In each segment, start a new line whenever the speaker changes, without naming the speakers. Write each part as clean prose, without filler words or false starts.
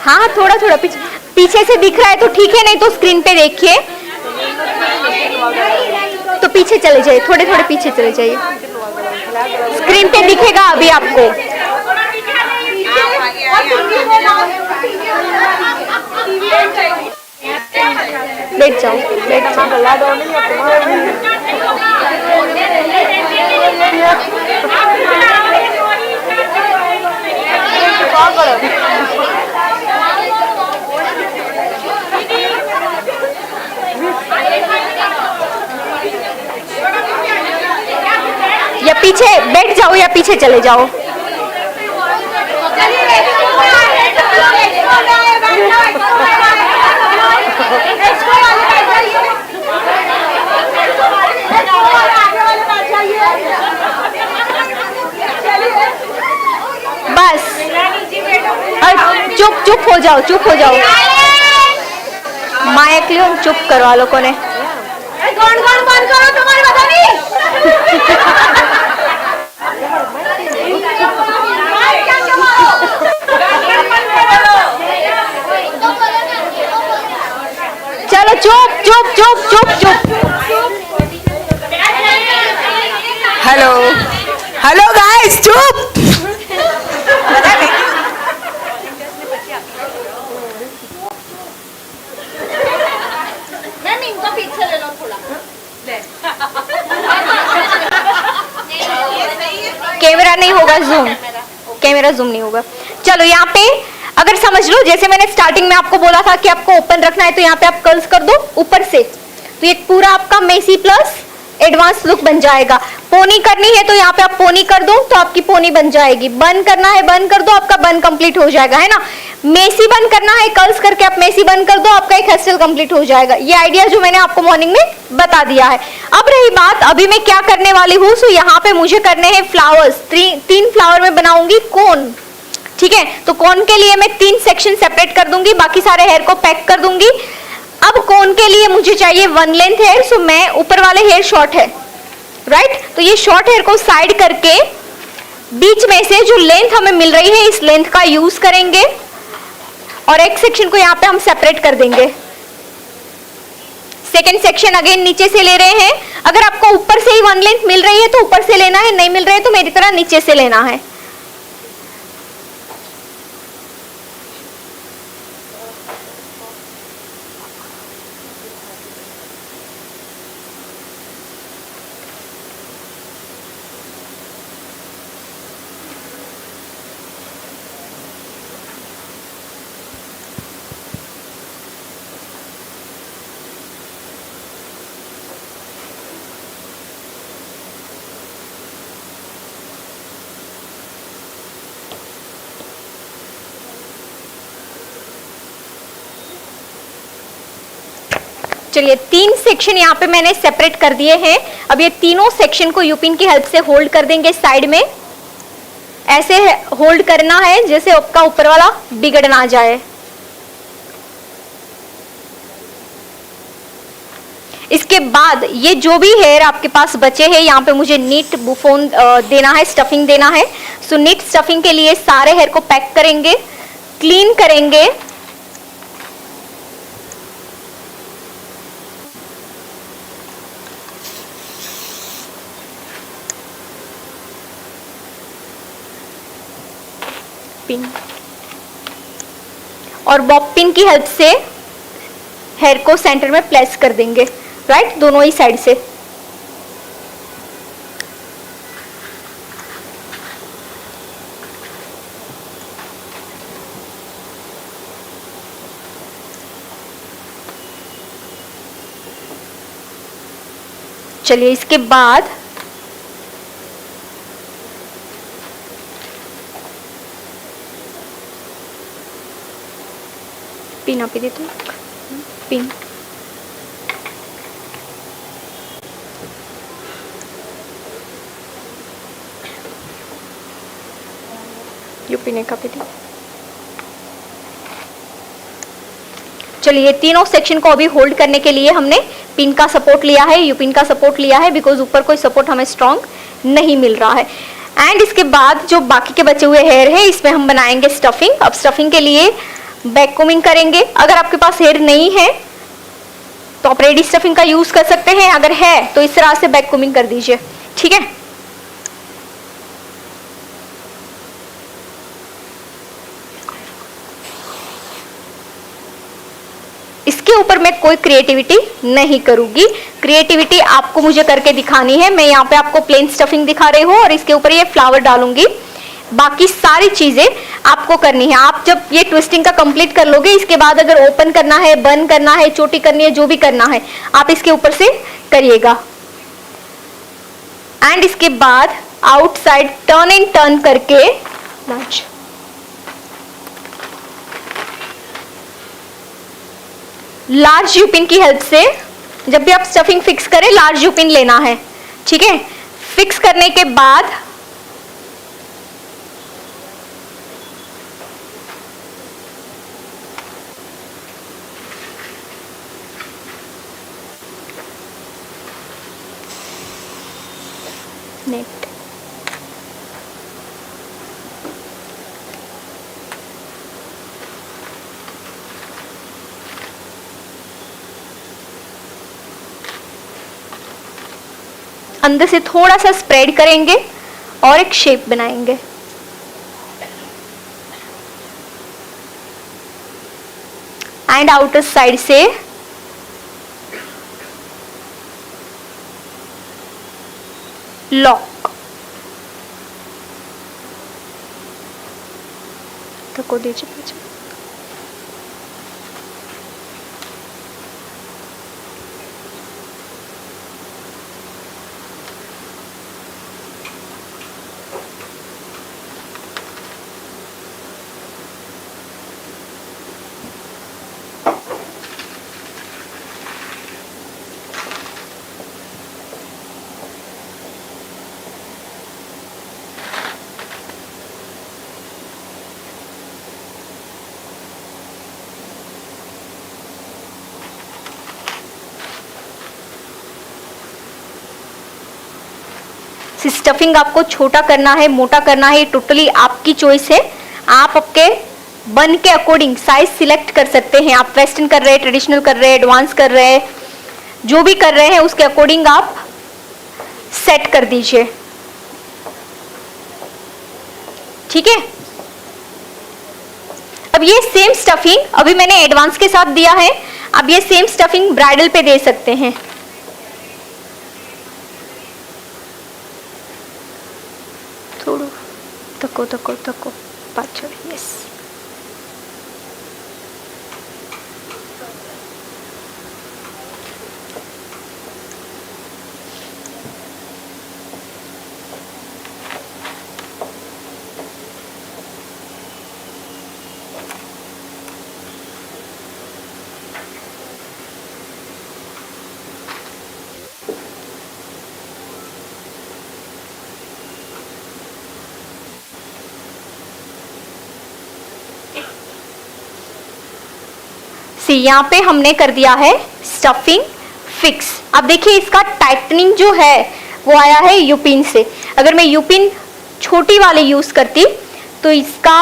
हाँ थोड़ा थोड़ा पीछे से दिख रहा है तो ठीक है, नहीं तो स्क्रीन पे देखिए। तो पीछे चले जाइए, थोड़े थोड़े पीछे चले जाइए, स्क्रीन पे दिखेगा अभी आपको। बैठ जाओ, बैठ जाओ। या पीछे बैठ जाओ या पीछे चले जाओ। बस चुप चुप हो जाओ, चुप हो जाओ। माइक लियो, चुप करवा लोगों ने। चलो चुप चुप चुप चुप चुप।
हेलो हेलो गाइस, चुप।
मैम इनको पीछे ले लो थोड़ा।
कैमरा नहीं होगा जूम, कैमरा जूम नहीं होगा। चलो यहाँ पे अगर समझ लो, जैसे मैंने स्टार्टिंग में आपको बोला था कि आपको ओपन रखना है, तो यहाँ पे आप कर्ल्स कर दो ऊपर से, तो ये पूरा आपका मेसी प्लस एडवांस लुक बन जाएगा। पोनी करनी है तो यहाँ पे आप पोनी कर दो तो आपकी पोनी बन जाएगी। बन करना है बन कर दो, आपका बन कंप्लीट हो जाएगा, है ना। मेसी बन करना है, कर्ल्स करके आप मेसी बन कर दो, आपका एक हेयर स्टाइल कंप्लीट हो जाएगा। ये आइडिया जो मैंने आपको मॉर्निंग में बता दिया है। अब रही बात अभी मैं क्या करने वाली हूँ, सो यहाँ पे मुझे करने हैं फ्लावर्स। 3 फ्लावर में बनाऊंगी कोन, ठीक है। तो कोन के लिए मैं 3 सेक्शन सेपरेट कर दूंगी, बाकी सारे हेयर को पैक कर दूंगी। अब कोन के लिए मुझे चाहिए 1 लेंथ हेयर, सो मैं ऊपर वाले हेयर शॉर्ट है, राइट। तो ये शॉर्ट हेयर को साइड करके बीच में से जो लेंथ हमें मिल रही है इस लेंथ का यूज करेंगे और एक सेक्शन को यहाँ पे हम सेपरेट कर देंगे। सेकेंड सेक्शन अगेन नीचे से ले रहे हैं। अगर आपको ऊपर से ही 1 लेंथ मिल रही है तो ऊपर से लेना है, नहीं मिल रही है तो मेरी तरह नीचे से लेना है। चलिए 3 सेक्शन यहाँ पे मैंने सेपरेट कर दिए हैं। अब ये तीनों सेक्शन को यूपिन की हेल्प से होल्ड कर देंगे साइड में। ऐसे होल्ड करना है जैसे आपका ऊपर वाला बिगड़ ना जाए। इसके बाद ये जो भी हेयर आपके पास बचे हैं, यहाँ पे मुझे नीट बुफोन देना है, स्टफिंग देना है। सो नीट स्टफिंग के लिए सारे हेयर को पैक करेंगे, क्लीन करेंगे। पिन और बॉब पिन की हेल्प से हेयर को सेंटर में प्लेस कर देंगे, राइट, दोनों ही साइड से। चलिए इसके बाद पिन आप ही देते पिन। यू पिन का पिन। चलिए तीनों सेक्शन को अभी होल्ड करने के लिए हमने पिन का सपोर्ट लिया है, यू पिन का सपोर्ट लिया है, बिकॉज ऊपर कोई सपोर्ट हमें स्ट्रॉन्ग नहीं मिल रहा है। एंड इसके बाद जो बाकी के बचे हुए हेयर है इसमें हम बनाएंगे स्टफिंग। अब स्टफिंग के लिए बैक कोमिंग करेंगे। अगर आपके पास हेयर नहीं है तो आप रेडी स्टफिंग का यूज कर सकते हैं, अगर है तो इस तरह से बैक कोमिंग कर दीजिए, ठीक है। इसके ऊपर मैं कोई क्रिएटिविटी नहीं करूंगी, क्रिएटिविटी आपको मुझे करके दिखानी है। मैं यहाँ पे आपको प्लेन स्टफिंग दिखा रही हूँ और इसके ऊपर ये फ्लावर डालूंगी। बाकी सारी चीजें आपको करनी है। आप जब ये ट्विस्टिंग का कंप्लीट कर लोगे, इसके बाद अगर ओपन करना है, बंद करना है, चोटी करनी है, जो भी करना है आप इसके ऊपर से करिएगा। एंड इसके बाद आउटसाइड टर्न एंड टर्न करके लार्ज यूपिन की हेल्प से, जब भी आप स्टफिंग फिक्स करें लार्ज यूपिन लेना है, ठीक है। फिक्स करने के बाद नेट अंदर से थोड़ा सा स्प्रेड करेंगे और एक शेप बनाएंगे। एंड आउटर साइड से लॉक को दीजिए पीछे। स्टफिंग आपको छोटा करना है, मोटा करना है, टोटली आपकी चॉइस है। आप आपके बन के अकॉर्डिंग साइज सिलेक्ट कर सकते हैं। आप वेस्टर्न कर रहे हैं, ट्रेडिशनल कर रहे हैं, एडवांस कर रहे हैं, जो भी कर रहे हैं उसके अकॉर्डिंग आप सेट कर दीजिए, ठीक है। अब ये सेम स्टफिंग अभी मैंने एडवांस के साथ दिया है, अब ये सेम स्टफिंग ब्राइडल पे दे सकते हैं। थोड़ा तको तको तको पाछड़, यस। यहाँ पे हमने कर दिया है स्टफिंग फिक्स। अब देखिए इसका टाइटनिंग जो है वो आया है यूपिन से। अगर मैं यूपिन छोटी वाली यूज करती तो इसका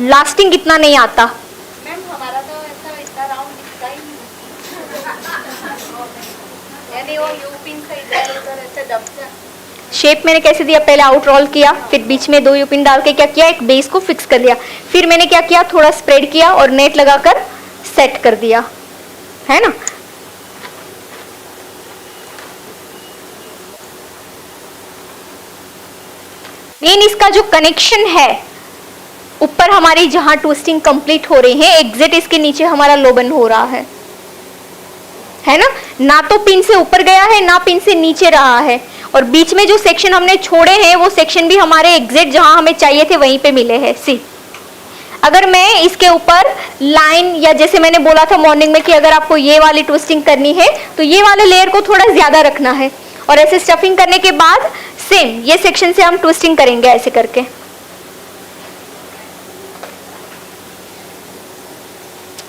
लास्टिंग इतना नहीं आता।
मैम हमारा तो ऐसा इतना राउंड दिखता ही नहीं, यानी वो यूपिन से इधर उधर ऐसे दबता।
शेप मैंने कैसे दिया, पहले आउट रोल किया, फिर बीच में 2 यूपिन डाल के क्या किया, एक बेस को फिक्स कर लिया, फिर मैंने क्या किया, थोड़ा स्प्रेड किया और नेट लगाकर सेट कर दिया, है ना। मेन इसका जो कनेक्शन है ऊपर हमारी जहां ट्विस्टिंग कंप्लीट हो रही है, एग्जैक्ट इसके नीचे हमारा लोबन हो रहा है ना। ना तो पिन से ऊपर गया है ना पिन से नीचे रहा है, और बीच में जो सेक्शन हमने छोड़े हैं वो सेक्शन भी हमारे एग्जैक्ट जहां हमें चाहिए थे वहीं पे मिले हैं। सी अगर मैं इसके ऊपर लाइन, या जैसे मैंने बोला था मॉर्निंग में कि अगर आपको ये वाली ट्विस्टिंग करनी है तो ये वाले लेयर को थोड़ा ज्यादा रखना है, और ऐसे स्टफिंग करने के बाद सेम ये सेक्शन से हम ट्विस्टिंग करेंगे ऐसे करके।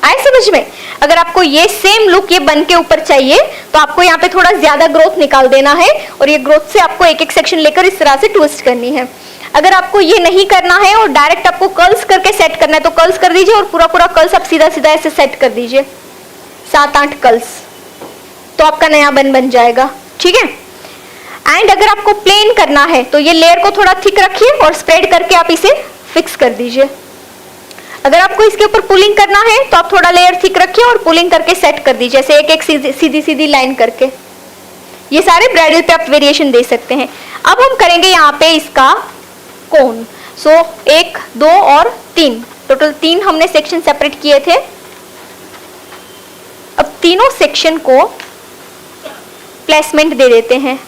आए समझ में? अगर आपको ये सेम लुक ये बन के ऊपर चाहिए तो आपको यहाँ पे थोड़ा ज्यादा ग्रोथ निकाल देना है और ये ग्रोथ से आपको एक एक सेक्शन लेकर इस तरह से ट्विस्ट करनी है। अगर आपको ये नहीं करना है और डायरेक्ट आपको कर्ल्स करके सेट करना है तो कर्ल्स कर दीजिए और पूरा पूरा कर्ल्स आप सीधा सीधा ऐसे सेट कर दीजिए, 7-8 कर्ल्स, तो आपका नया बन बन जाएगा। ठीक है। एंड अगर आपको प्लेन करना है तो ये लेयर को थोड़ा थिक रखिए और स्प्रेड करके आप इसे फिक्स कर दीजिए। अगर आपको इसके ऊपर पुलिंग करना है तो आप थोड़ा लेयर थिक रखिए और पुलिंग करके सेट कर दीजिए, जैसे एक एक सीधी सीधी लाइन करके। ये सारे ब्राइडल पे आप वेरिएशन दे सकते हैं। अब हम करेंगे यहाँ पे इसका कोन। सो 1, 2 और 3, टोटल 3 हमने सेक्शन सेपरेट किए थे। अब तीनों सेक्शन को प्लेसमेंट दे देते हैं।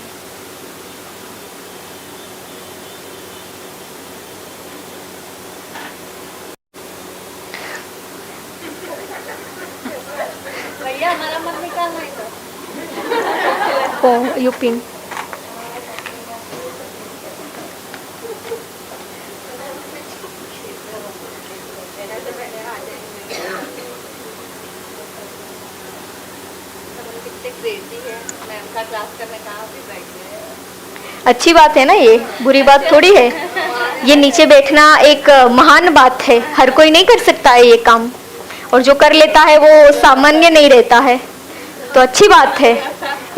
भैया हमारा मन निकालना है
ओ यूपिन
क्लास करने कहाँ भी बैठ गए।
अच्छी बात है ना, ये बुरी बात थोड़ी है। ये नीचे बैठना एक महान बात है, हर कोई नहीं कर सकता है ये काम, और जो कर लेता है वो सामान्य नहीं रहता है, तो अच्छी बात है,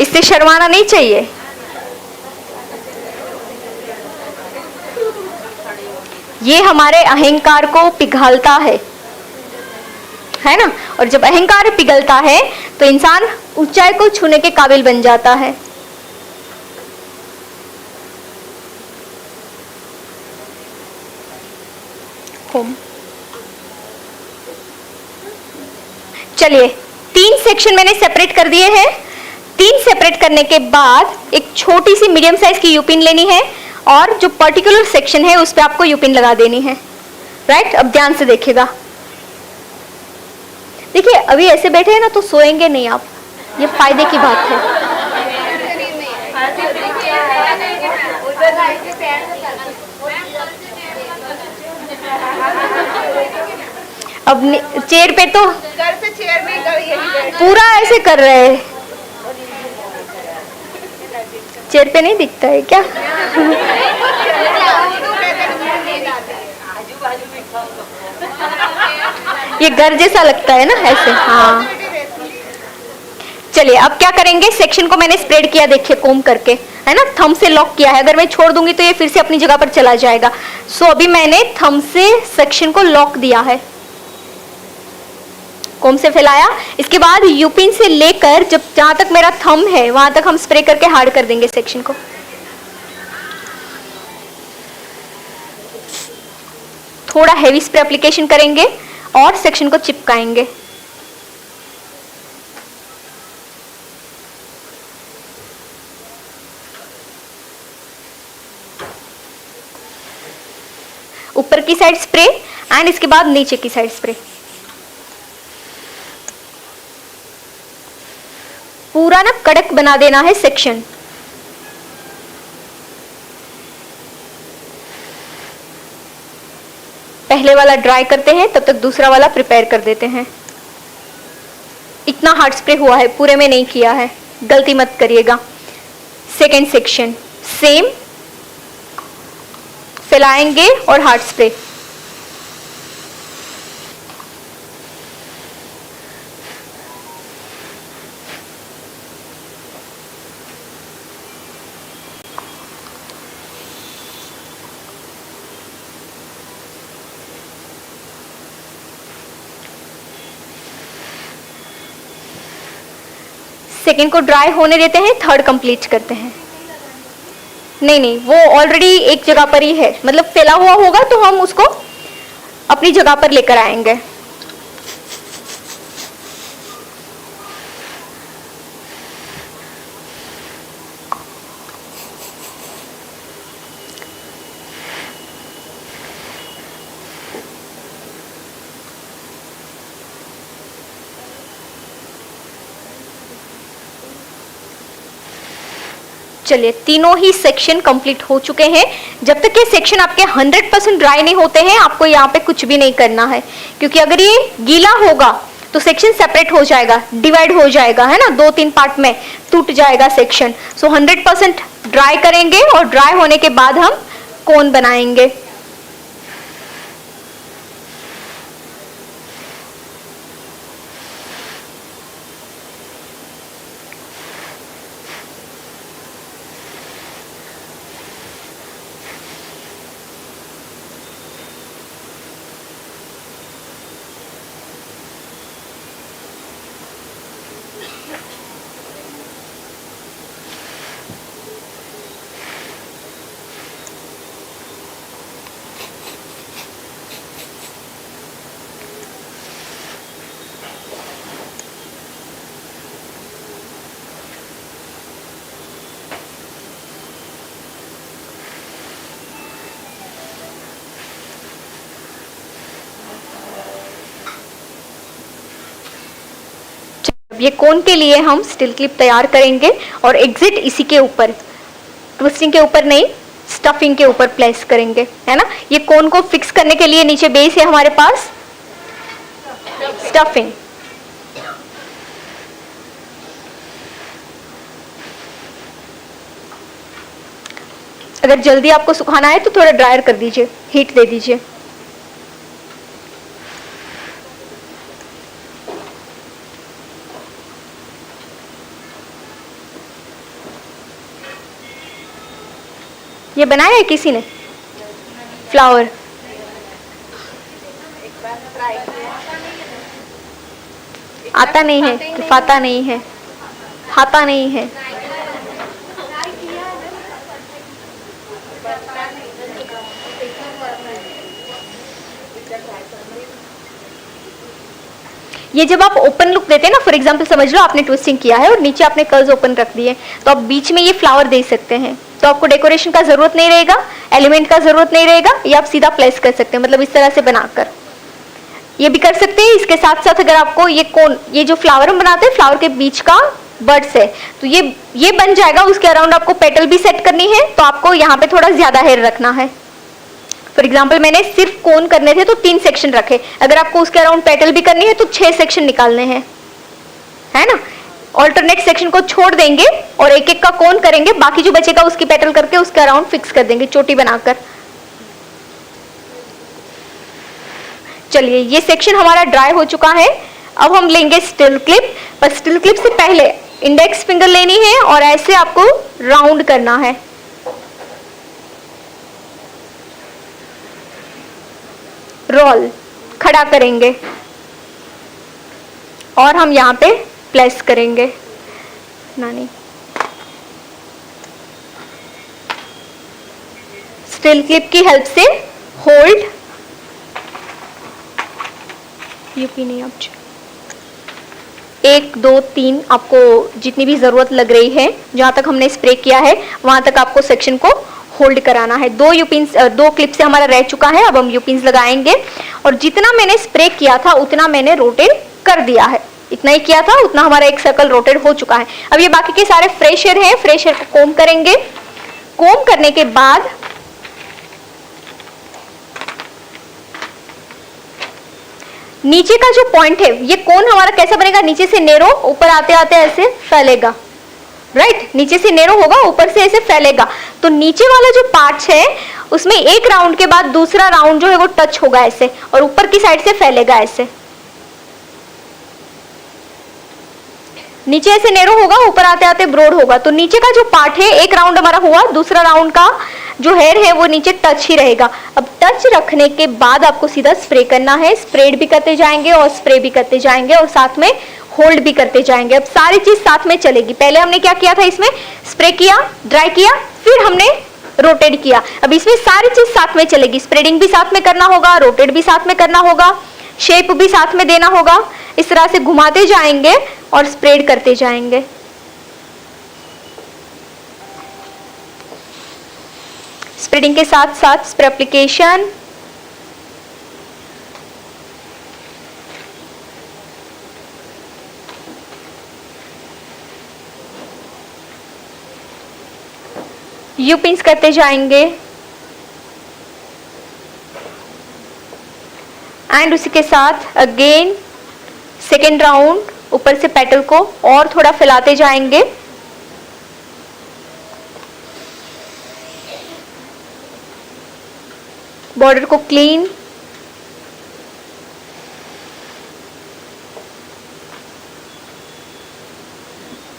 इससे शर्माना नहीं चाहिए। ये हमारे अहंकार को पिघलता है ना, और जब अहंकार पिघलता है तो इंसान ऊंचाई को छूने के काबिल बन जाता है। चलिए 3 सेक्शन मैंने सेपरेट कर दिए हैं। 3 सेपरेट करने के बाद एक छोटी सी मीडियम साइज की यूपिन लेनी है और जो पर्टिकुलर सेक्शन है उस पे आपको यूपिन लगा देनी है। राइट, अब ध्यान से देखिएगा। देखिए अभी ऐसे बैठे हैं ना तो सोएंगे नहीं आप, ये फायदे की बात है। अब चेयर पे तो
घर से चेयर में यही
पूरा ऐसे कर रहे हैं, चेयर पे नहीं दिखता है क्या? ये घर जैसा लगता है ना ऐसे। हाँ चलिए अब क्या करेंगे, सेक्शन को मैंने स्प्रेड किया, देखिए कोम करके, है ना, थंब से लॉक किया है। अगर मैं छोड़ दूंगी तो ये फिर से अपनी जगह पर चला जाएगा। सो अभी मैंने थंब से सेक्शन को लॉक दिया है, कोम से फैलाया। इसके बाद यूपिन से लेकर जब जहां तक मेरा थंब है वहां तक हम स्प्रे करके हार्ड कर देंगे सेक्शन को। थोड़ा हेवी स्प्रे एप्लीकेशन करेंगे और सेक्शन को चिपकाएंगे। ऊपर की साइड स्प्रे एंड इसके बाद नीचे की साइड स्प्रे। पूरा ना कड़क बना देना है सेक्शन। पहले वाला ड्राई करते हैं तब तक दूसरा वाला प्रिपेयर कर देते हैं। इतना हार्ड स्प्रे हुआ है, पूरे में नहीं किया है, गलती मत करिएगा। सेकेंड सेक्शन सेम फैलाएंगे और हार्ड स्प्रे। सेकेंड को ड्राई होने देते हैं, थर्ड कंप्लीट करते हैं। नहीं वो ऑलरेडी एक जगह पर ही है, मतलब फैला हुआ होगा तो हम उसको अपनी जगह पर लेकर आएंगे। चलिए तीनों ही सेक्शन कंप्लीट हो चुके हैं। जब तक ये सेक्शन आपके 100% ड्राई नहीं होते हैं आपको यहाँ पे कुछ भी नहीं करना है, क्योंकि अगर ये गीला होगा तो सेक्शन सेपरेट हो जाएगा, डिवाइड हो जाएगा, है ना, 2-3 पार्ट में टूट जाएगा सेक्शन। सो 100% ड्राई करेंगे और ड्राई होने के बाद हम कोन बनाएंगे। ये कोन के लिए हम स्टिल क्लिप तैयार करेंगे और एग्जिट इसी के ऊपर, ट्विस्टिंग के ऊपर नहीं, स्टफिंग के ऊपर प्लेस करेंगे, है ना। ये कोन को फिक्स करने के लिए नीचे बेस है हमारे पास, स्टफिंग। अगर जल्दी आपको सुखाना है तो थोड़ा ड्रायर कर दीजिए, हीट दे दीजिए। ये बनाया है किसी ने फ्लावर? आता नहीं है, किफाता नहीं है, खाता नहीं है। ये जब आप ओपन लुक देते हैं ना, फॉर एग्जांपल समझ लो आपने ट्विस्टिंग किया है और नीचे आपने कर्ल्स ओपन रख दिए, तो आप बीच में ये फ्लावर दे सकते हैं, तो आपको डेकोरेशन का जरूरत नहीं रहेगा, एलिमेंट का जरूरत नहीं रहेगा, ये आप सीधा प्लेस कर सकते हैं, मतलब इस तरह से बनाकर ये भी कर सकते हैं। इसके साथ साथ अगर आपको ये कोन, ये जो फ्लावर हम बनाते हैं, फ्लावर के बीच का बर्ड्स है, तो ये बन जाएगा, उसके अराउंड आपको पेटल भी सेट करनी है, तो आपको यहाँ पे थोड़ा ज्यादा हेयर रखना है। फॉर एग्जाम्पल मैंने सिर्फ कोन करने थे तो 3 सेक्शन रखे, अगर आपको उसके अराउंड पेटल भी करनी है तो 6 सेक्शन निकालने हैं, है ना। ऑल्टरनेट सेक्शन को छोड़ देंगे और एक एक का कोन करेंगे, बाकी जो बचेगा उसकी पेटल करके उसके अराउंड फिक्स कर देंगे चोटी बनाकर। चलिए, ये सेक्शन हमारा ड्राई हो चुका है। अब हम लेंगे स्टिल क्लिप, पर स्टिल क्लिप से पहले इंडेक्स फिंगर लेनी है और ऐसे आपको राउंड करना है। रोल खड़ा करेंगे और हम यहाँ पे प्लेस करेंगे। नानी स्टिल क्लिप की हेल्प से होल्ड, यूपी नहीं, आप 1 2 3 आपको जितनी भी जरूरत लग रही है, जहां तक हमने स्प्रे किया है वहां तक आपको सेक्शन को होल्ड कराना है। 2 क्लिप से हमारा रह चुका है, अब हम यूपिन्स लगाएंगे और जितना मैंने स्प्रे किया था उतना मैंने रोटेट कर दिया है, इतना ही किया था उतना हमारा एक सर्कल रोटेट हो चुका है। अब ये बाकी के सारे फ्रेश हेयर हैं, फ्रेश हेयर को कोम करेंगे। कोम करने के बाद नीचे का जो पॉइंट है, ये कोन हमारा कैसा बनेगा, नीचे से नेरो, ऊपर आते आते ऐसे फैलेगा, राइट। नीचे से नेरो होगा, ऊपर से ऐसे फैलेगा, तो नीचे वाला जो पार्ट है उसमें एक राउंड के बाद दूसरा राउंड जो है वो टच होगा ऐसे, और ऊपर की साइड से फैलेगा ऐसे। नीचे ऐसे नेरो होगा, ऊपर आते आते ब्रॉड होगा, तो नीचे का जो पार्ट है एक राउंड हमारा हुआ, दूसरा राउंड का जो हेयर है वो नीचे टच ही रहेगा। अब टच रखने के बाद आपको सीधा स्प्रे करना है, स्प्रेड भी करते जाएंगे और स्प्रे भी करते जाएंगे और साथ में होल्ड भी करते जाएंगे। अब सारी चीज साथ में चलेगी। पहले हमने क्या किया था, इसमें स्प्रे किया, ड्राई किया, फिर हमने रोटेट किया। अब इसमें सारी चीज साथ में चलेगी, स्प्रेडिंग भी साथ में करना होगा, रोटेट भी साथ में करना होगा, शेप भी साथ में देना होगा। इस तरह से घुमाते जाएंगे और स्प्रेड करते जाएंगे। स्प्रेडिंग के साथ साथ स्प्रे एप्लीकेशन, यू पिंस करते जाएंगे एंड उसी के साथ अगेन सेकेंड राउंड ऊपर से पेटल को और थोड़ा फैलाते जाएंगे। बॉर्डर को क्लीन,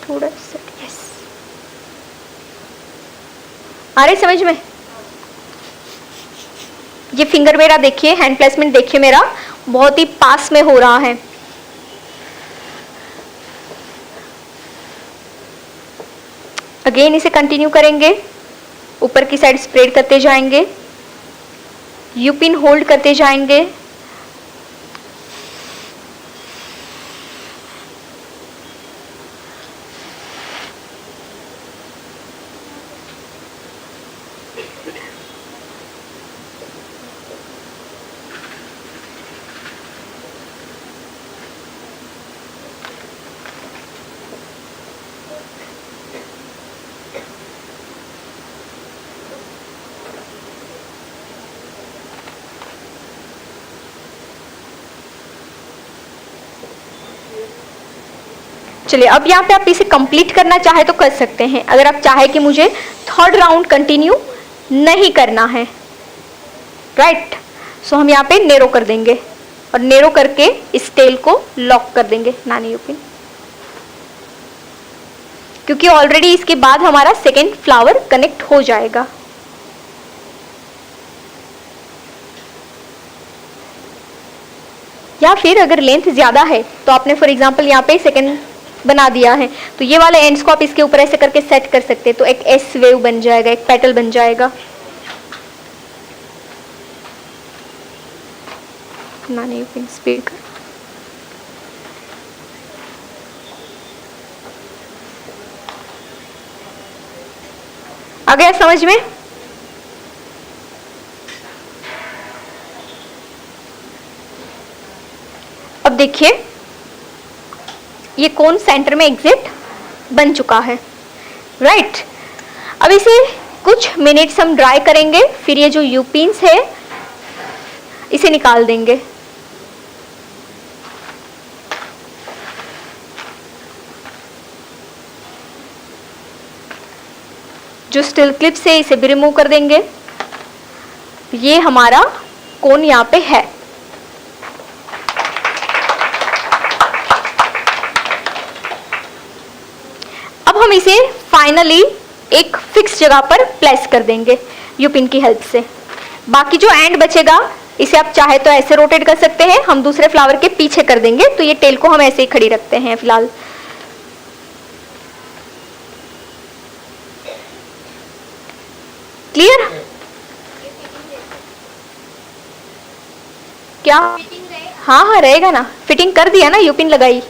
थोड़ा सा, यस, आ रही समझ में? ये फिंगर मेरा देखिए, हैंड प्लेसमेंट देखिए, मेरा बहुत ही पास में हो रहा है। अगेन इसे कंटिन्यू करेंगे, ऊपर की साइड स्प्रेड करते जाएंगे, यू पिन होल्ड करते जाएंगे। चलिए अब यहाँ पे आप इसे कंप्लीट करना चाहे तो कर सकते हैं, अगर आप चाहे कि मुझे थर्ड राउंड कंटिन्यू नहीं करना है, राइट, सो हम यहाँ पे नेरो कर देंगे और नेरो करके इस टेल को लॉक कर देंगे नानी यूपिन, क्योंकि ऑलरेडी इसके बाद हमारा सेकेंड फ्लावर कनेक्ट हो जाएगा। या फिर अगर लेंथ ज्यादा है तो आपने फॉर एग्जांपल यहाँ पे सेकेंड बना दिया है तो ये वाले एंड्स को आप इसके ऊपर ऐसे करके सेट कर सकते हैं, तो एक एस वेव बन जाएगा, एक पेटल बन जाएगा। नानी यूपिन स्पीड कर, आ गया समझ में? अब देखिए ये कोन सेंटर में एग्जिट बन चुका है, राइट। अब इसे कुछ मिनट्स हम ड्राई करेंगे, फिर ये जो यूपिन्स है इसे निकाल देंगे। जो स्टिल क्लिप से इसे भी रिमूव कर देंगे। ये हमारा कोन यहाँ पे है। अब हम इसे फाइनली एक फिक्स जगह पर प्लेस कर देंगे यूपिन की हेल्प से। बाकी जो एंड बचेगा इसे आप चाहे तो ऐसे रोटेट कर सकते हैं, हम दूसरे फ्लावर के पीछे कर देंगे, तो ये टेल को हम ऐसे ही खड़ी रखते हैं फिलहाल। क्लियर? क्या? हाँ हाँ रहेगा ना, फिटिंग कर दिया ना, यूपिन लगाई।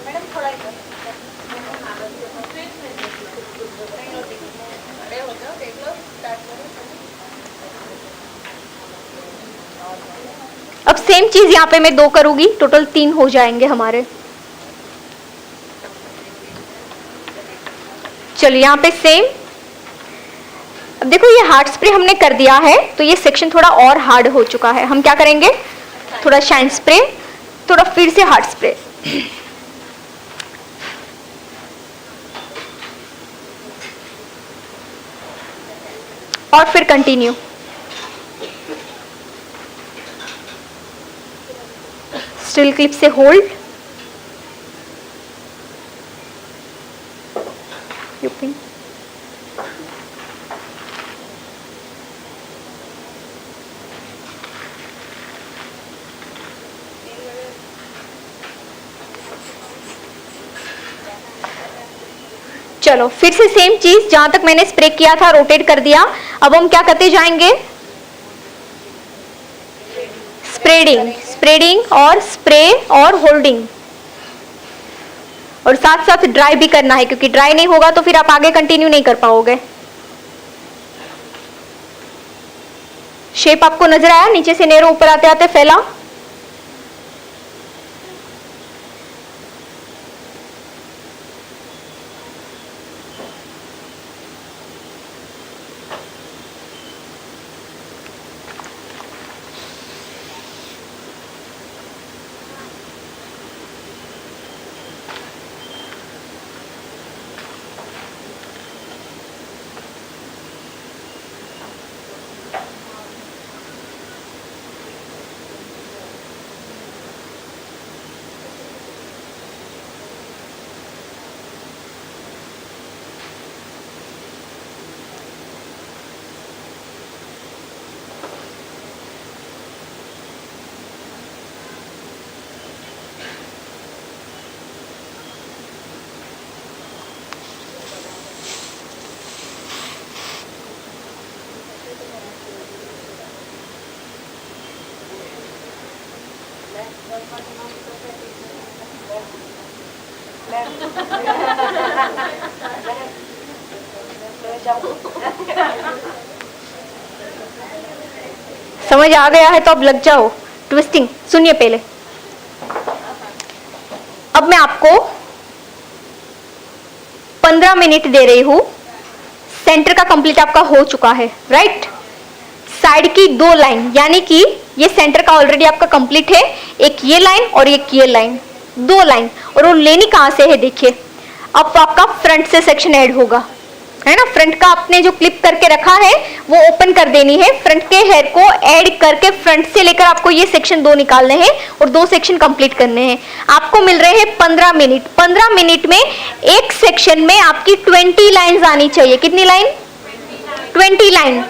अब सेम चीज यहाँ पे मैं 2 करूंगी, टोटल 3 हो जाएंगे हमारे। चलिए यहाँ पे सेम। अब देखो ये हार्ड स्प्रे हमने कर दिया है तो ये सेक्शन थोड़ा और हार्ड हो चुका है। हम क्या करेंगे, थोड़ा शाइन स्प्रे, थोड़ा फिर से हार्ड स्प्रे। और फिर कंटिन्यू। स्टिल क्लिप से होल्ड, यूपिन, चलो फिर से सेम चीज, जहां तक मैंने स्प्रे किया था रोटेट कर दिया। अब हम क्या करते जाएंगे, स्प्रेडिंग, स्प्रेडिंग और स्प्रे और होल्डिंग, और साथ साथ ड्राई भी करना है, क्योंकि ड्राई नहीं होगा तो फिर आप आगे कंटिन्यू नहीं कर पाओगे। शेप आपको नजर आया, नीचे से नेरो ऊपर आते आते फैला। समझ आ गया है तो अब लग जाओ। ट्विस्टिंग सुनिए पहले। अब मैं आपको 15 मिनट दे रही हूं। सेंटर का कंप्लीट आपका हो चुका है, राइट। साइड की 2 लाइन, यानी कि ये सेंटर का ऑलरेडी आपका कंप्लीट है। एक ये लाइन और एक ये लाइन, 2 लाइन। और वो लेनी कहां से है देखिए। अब आपका फ्रंट से सेक्शन ऐड होगा, है ना। फ्रंट का आपने जो क्लिप करके रखा है वो ओपन कर देनी है। फ्रंट के हेयर को ऐड करके फ्रंट से लेकर आपको ये सेक्शन 2 निकालने हैं और 2 सेक्शन कंप्लीट करने हैं। आपको मिल रहे हैं 15 मिनट। 15 मिनट में एक सेक्शन में आपकी 20 लाइंस आनी चाहिए। कितनी लाइन? 20 लाइन।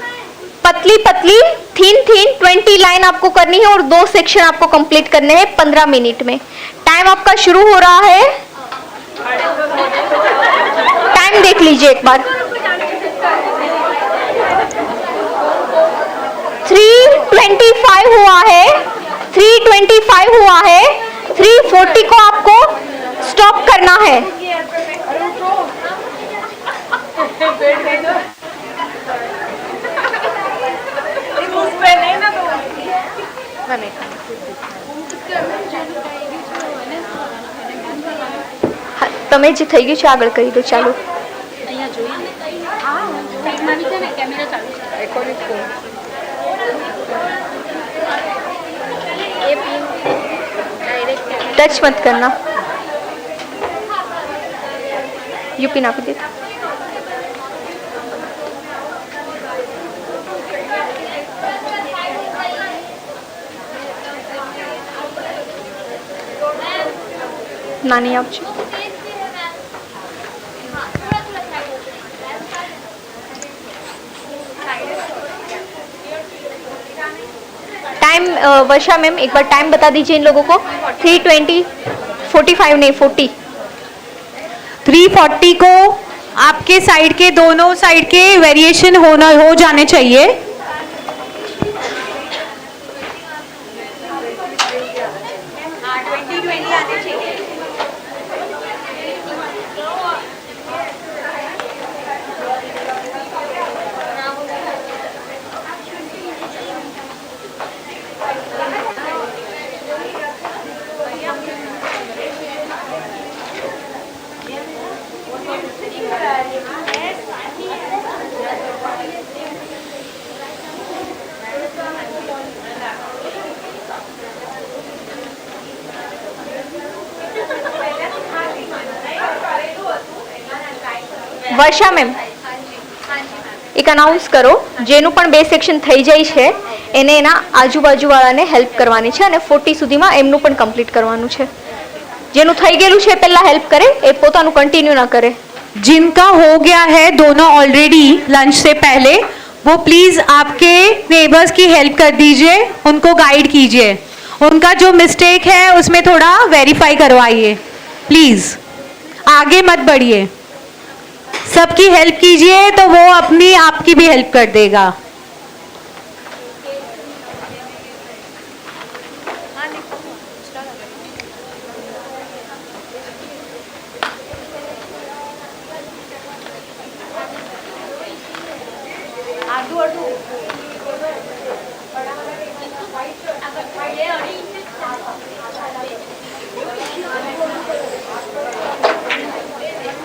पतली पतली, थीन थीन 20 लाइन आपको करनी है और 2 सेक्शन आपको कंप्लीट करने हैं 15 मिनट में। टाइम आपका शुरू हो रहा है। टाइम देख लीजिए एक बार। 3:25 हुआ है। 3:25 हुआ है। 3:40 को आपको स्टॉप करना है। તમે જે થઈ ગયું છે આગળ કરી દો, ચાલો। टच मत करना। यूपी ना भी देता। नानी आप टाइम, वर्षा मैम एक बार टाइम बता दीजिए इन लोगों को। 3:20, 45 नहीं 40।
3:40 को आपके साइड के दोनों साइड के वेरिएशन हो जाने चाहिए।
વર્ષા મેમ એક અનાઉન્સ કરો, જેનું પણ 2 સેક્શન થઈ જાય છે એને એના આજુબાજુવાળાને હેલ્પ કરવાની છે અને 40 સુધીમાં એમનું પણ કમ્પ્લીટ કરવાનું છે। જેનું થઈ ગયેલું છે પહેલા હેલ્પ કરે, એ પોતાનું કન્ટિન્યુ ના કરે।
जिनका हो गया है दोनों ऑलरेडी लंच से पहले, वो प्लीज आपके नेबर्स की हेल्प कर दीजिए, उनको गाइड कीजिए। उनका जो मिस्टेक है उसमें थोड़ा वेरीफाई करवाइए प्लीज। आगे मत बढ़िए, सबकी हेल्प कीजिए तो वो अपनी आपकी भी हेल्प कर देगा।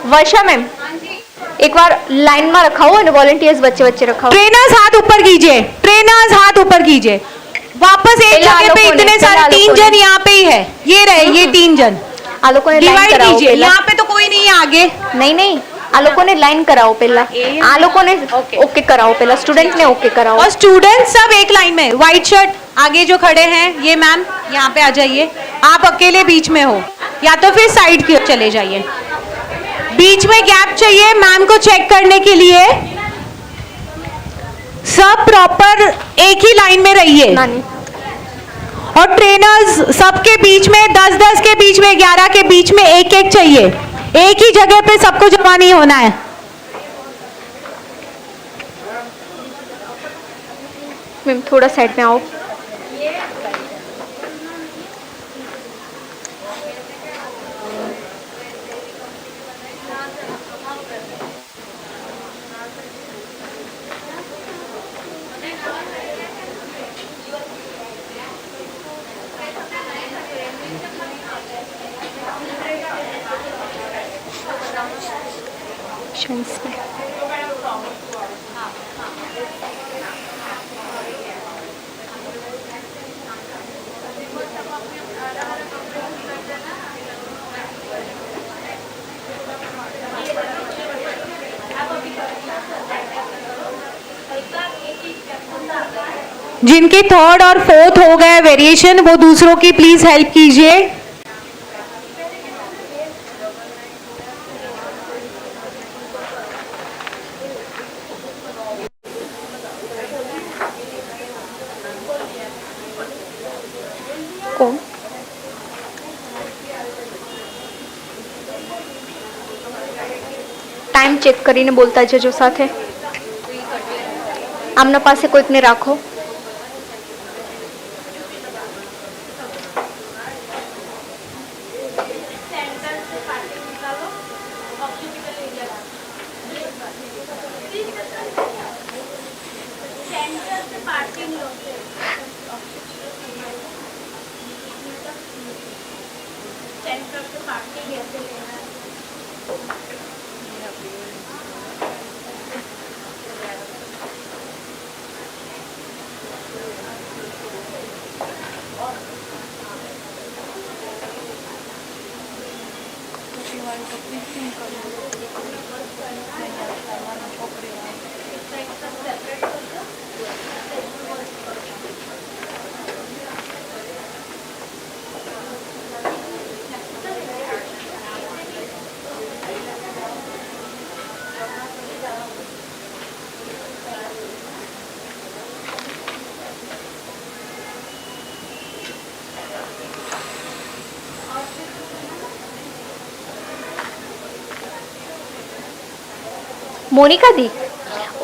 वर्षा मैम एक बार लाइन में रखाओ और वॉलंटियर्स बच्चे बच्चे रखाओ।
ट्रेनर्स हाथ ऊपर कीजिए, ट्रेनर्स हाथ ऊपर कीजिए। वापस एक जगह पे इतने सारे 3 जन यहाँ पे ही है, ये रहे ये 3 जन।
आ लोगों ने लाइन
डिवाइड
कराओ
कीजिए,
पहला।
यहाँ पे तो कोई नहीं है आगे।
नहीं नहीं, आ लोगों ने लाइन कराओ पहला। आ लोगों ने ओके कराओ पहला, स्टूडेंट ने ओके कराओ।
और स्टूडेंट सब एक लाइन में। व्हाइट शर्ट आगे जो खड़े हैं ये मैम यहाँ पे आ जाइए। आप अकेले बीच में हो या तो फिर साइड की ओर चले जाइए। बीच में गैप चाहिए मैम को चेक करने के लिए। सब प्रॉपर एक ही लाइन में रहिए।
नानी
और ट्रेनर्स सबके बीच में 10-10 के बीच में 11 के बीच में एक एक चाहिए। एक ही जगह पे सबको जमा नहीं होना है।
मैम थोड़ा साइड में आओ। सेक्शंस में।
जिनके थर्ड और फोर्थ हो गए वेरिएशन, वो दूसरों की प्लीज हेल्प कीजिए।
कौन टाइम चेक કરીને બોલતા જજો સાથે આમના પાસે કોઈકને રાખો। मोनिका दी,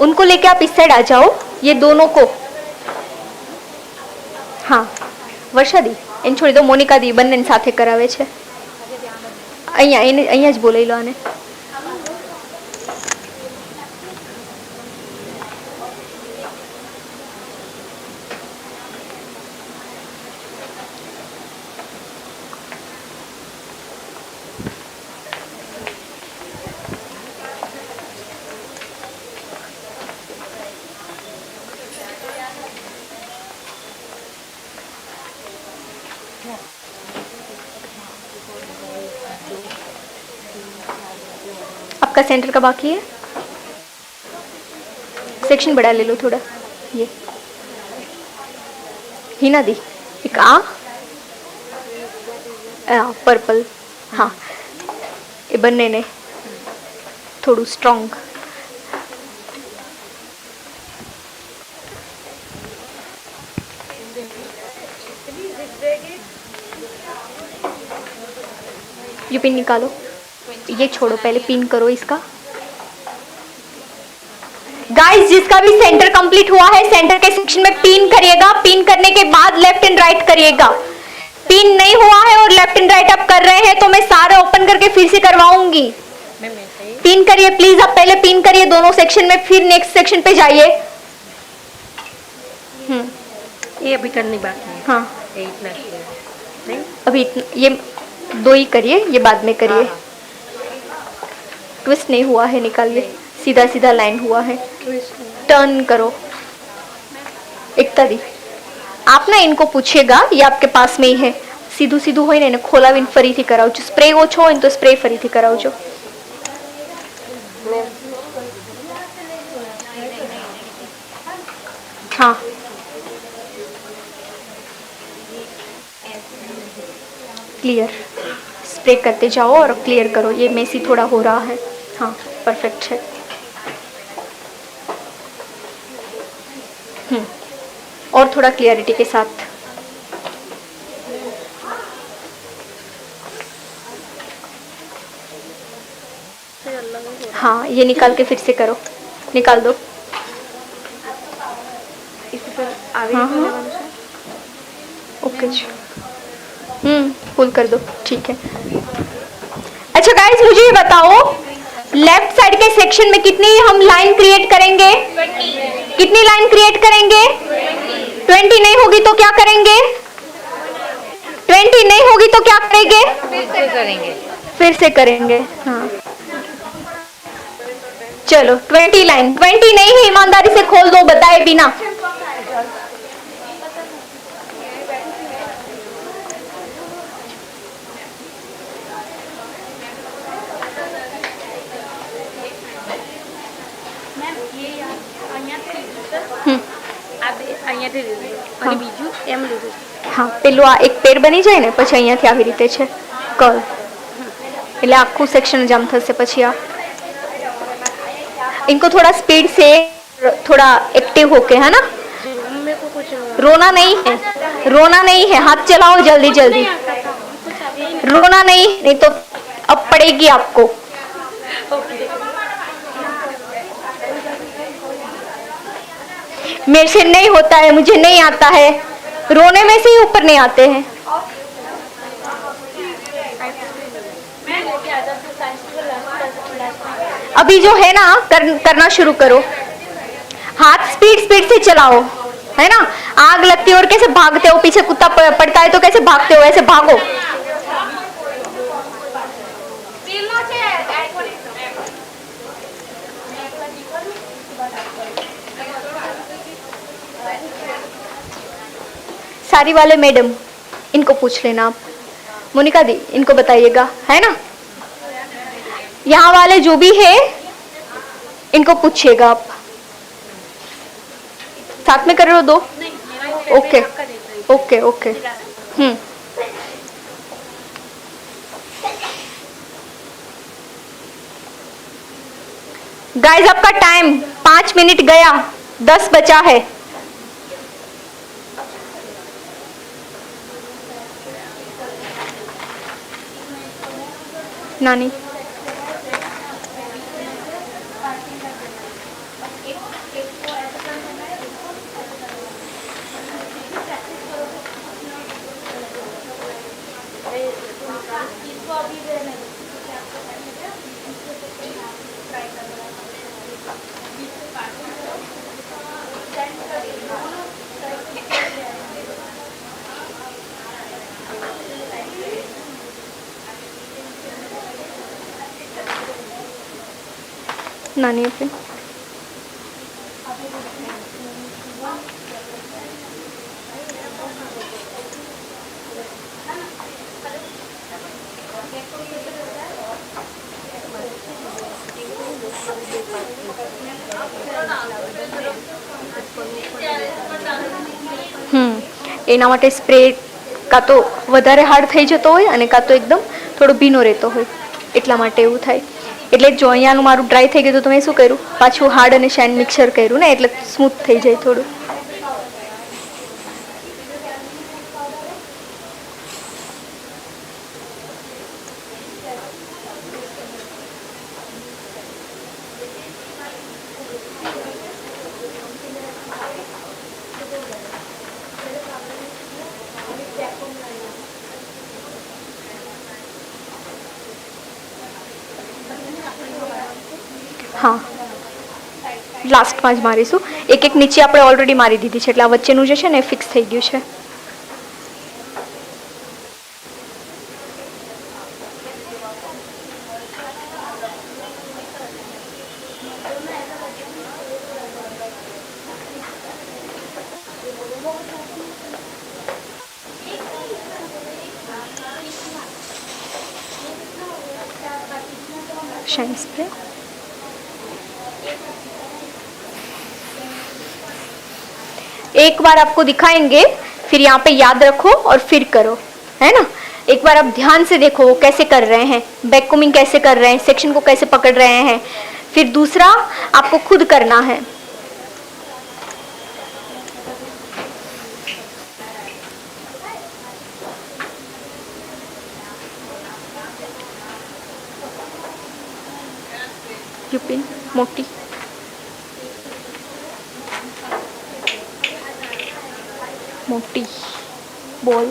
उनको लेके आप इस साइड आ जाओ, ये दोनों को। हाँ वर्षा दी એને છોડી દો, મોનિકા દી બંનેને સાથે કરાવે છે। અહીંયા જ બોલાવી લો આને। आपका सेंटर का बाकी है, सेक्शन बड़ा ले लो थोड़ा। ये हिना दी एक पर्पल, हाँ ये बनने ने थोड़ू स्ट्रॉन्ग। ये पिन निकालो, ये छोड़ो, पहले पिन करो इसका। गाइस जिसका भी सेंटर कंप्लीट हुआ है, सेंटर के सेक्शन में पिन करिएगा। पिन करने के बाद लेफ्ट एंड राइट करिएगा। पिन नहीं हुआ है और लेफ्ट एंड राइट आप कर रहे हैं तो मैं सारे ओपन करके फिर से करवाऊंगी। पिन करिए प्लीज, आप पहले पिन करिए दोनों सेक्शन में, फिर नेक्स्ट सेक्शन पे जाइए।
ये अभी करनी बाकी है।
हाँ
ये इतना नहीं,
अभी ये दो ही करिए, ये बाद में करिए। ट्विस्ट नहीं हुआ है, निकालिए, सीधा सीधा लाइन हुआ है। टर्न करो। एकता दी आप ना इनको पूछिएगा, ये आपके पास में ही है। सीधू सीधू હોય ને એને ખોલાવીને ફરીથી કરાવજો। સ્પ્રે ઓછો હોય તો સ્પ્રે ફરીથી કરાવજો। हाँ क्लियर, स्प्रे करते जाओ और क्लियर करो। ये मेसी थोड़ा हो रहा है। हाँ परफेक्ट है। और थोड़ा क्लियरिटी के साथ। हाँ ये निकाल के फिर से करो, निकाल दो। हाँ हाँ ओके जी, फुल कर दो, ठीक है। अच्छा गाइस मुझे ये बताओ, लेफ्ट साइड के सेक्शन में कितनी हम लाइन क्रिएट करेंगे? 20। कितनी लाइन क्रिएट करेंगे? 20 नहीं होगी तो क्या करेंगे? 20 नहीं होगी तो क्या करेंगे? फिर से करेंगे। हाँ चलो 20 लाइन, 20 नहीं है, ईमानदारी से खोल दो बताए बिना।
અને બીજું એમ લીધું.
હા પેલું આ એક પેર બની જાય ને પછી અહીંયાથી આવી રીતે છે કર્વ, એટલે આખું सेक्शन जाम થશે પછી આ। इनको थोड़ा स्पीड से, थोड़ा एक्टिव होके, है ना।
मेरे को कुछ
रोना नहीं है, रोना नहीं है, हाथ चलाओ जल्दी जल्दी। रोना नहीं, नहीं तो अब पड़ेगी आपको। मेरे से नहीं होता है, मुझे नहीं आता है, रोने में से ही ऊपर नहीं आते हैं। अभी जो है ना करना शुरू करो, हाथ स्पीड स्पीड से चलाओ, है ना। आग लगती है और कैसे भागते हो, पीछे कुत्ता पड़ता है तो कैसे भागते हो, ऐसे भागो। सारी वाले मैडम इनको पूछ लेना आप, मोनिका दी इनको बताइएगा, है ना। यहाँ वाले जो भी है इनको पूछिएगा आप, साथ में कर रहे हो दो। Okay okay okay. गाइस आपका टाइम 5 मिनट गया, 10 बचा है। नानी नानी पे એના માટે સ્પ્રે કાં તો વધારે હાર્ડ થઈ જતો હોય અને કાં તો એકદમ થોડો ભીનો રહેતો હોય, એટલા માટે એવું થાય। એટલે જો અહીંયાનું મારું ડ્રાય થઈ ગયું તો તમે શું કર્યું, પાછું હાર્ડ અને શાઇન મિક્સર કર્યું ને, એટલે સ્મૂથ થઈ જાય થોડું। हाँ લાસ્ટમાં જ મારીશું, એક એક નીચે આપણે ઓલરેડી મારી દીધી છે, એટલે આ વચ્ચેનું જે છે ને ફિક્સ થઈ ગયું છે। शाइन स्प्रे एक बार आपको दिखाएंगे, फिर यहाँ पे याद रखो और फिर करो, है ना। एक बार आप ध्यान से देखो वो कैसे कर रहे हैं, बैक कोमिंग कैसे कर रहे हैं, सेक्शन को कैसे पकड़ रहे हैं, फिर दूसरा आपको खुद करना है। यूपिन मोटी मोटी बॉल,